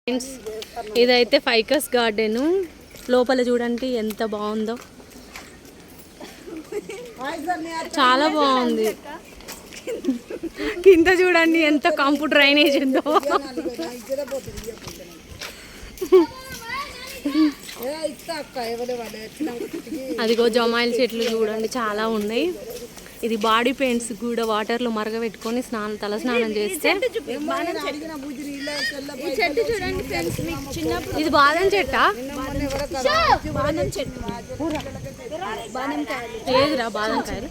friends ఇదైతే Ficus garden లోపల చూడండి ఎంత బాగుందో చాలా బాగుంది కింద చూడండి ఎంత కంపు డ్రైనేజ్ ఉందో అదిగో జమాయిల చెట్లు చూడండి చాలా ఉన్నాయి ఇది బాడీ పెయింట్స్ కూడా వాటర్లో మరగబెట్టుకొని తల స్నానం చేస్తే ఇది బాదం చెట్టా ఏదిరా బాదం కాయలు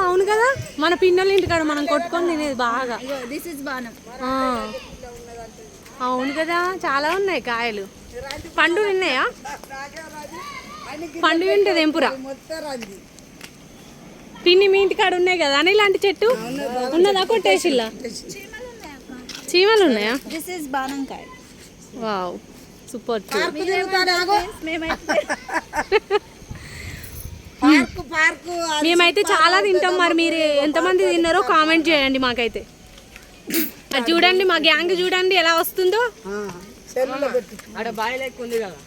అవును కదా మన పిన్నల ఇంటికాడ మనం కొట్టుకొని తినేది బాగా అవును కదా చాలా ఉన్నాయి కాయలు పండు విన్నాయా పండు వింటే తెంపురా పిన్ని మీ ఇంటికాడ ఉన్నాయి కదా అని ఇలాంటి చెట్టు ఉన్నదా కొట్టేసిల్లా చీమలు ఉన్నాయా వావ్ సూపర్ మేమైతే చాలా తింటాం మరి మీరు ఎంతమంది తిన్నారో కామెంట్ చేయండి మాకైతే అది చూడండి మా గ్యాంగ్ చూడండి ఎలా వస్తుందో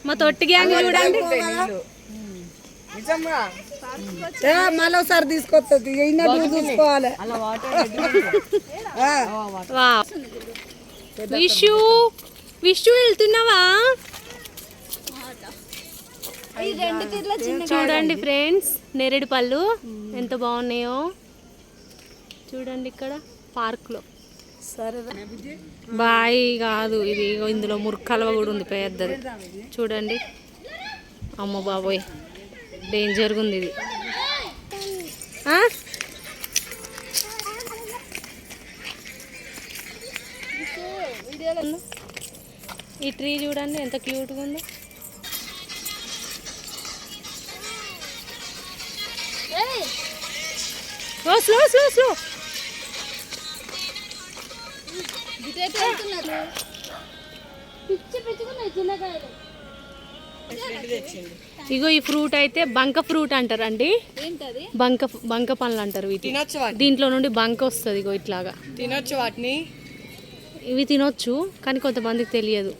మా తొట్టి గ్యాంగ్ చూడండి మరోసారి తీసుకొస్తుంది చూసుకోవాలి విషు వెళ్తున్నావా చూడండి ఫ్రెండ్స్ నేరేడు పళ్ళు ఎంత బాగున్నాయో చూడండి ఇక్కడ పార్క్ లో బాయ్ కాదు ఇది ఇందులో మురుక్కలవ కూడా ఉంది పెద్దది చూడండి అమ్మ బాబోయ్ డేంజర్గా ఉంది ఇది ఈ ట్రీ చూడండి ఎంత క్యూట్గా ఉందో స్లో స్లో స్లో ఇగో ఈ ఫ్రూట్ అయితే బంక ఫ్రూట్ అంటారండి బంక పండ్లు అంటారు దీంట్లో నుండి బంక వస్తుంది ఇగో ఇట్లాగా తినొచ్చు వాటిని ఇవి తినొచ్చు కానీ కొంతమందికి తెలియదు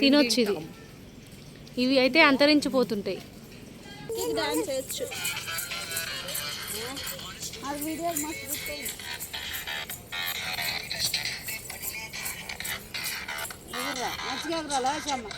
తినొచ్చు ఇది ఇవి అయితే అంతరించిపోతుంటాయి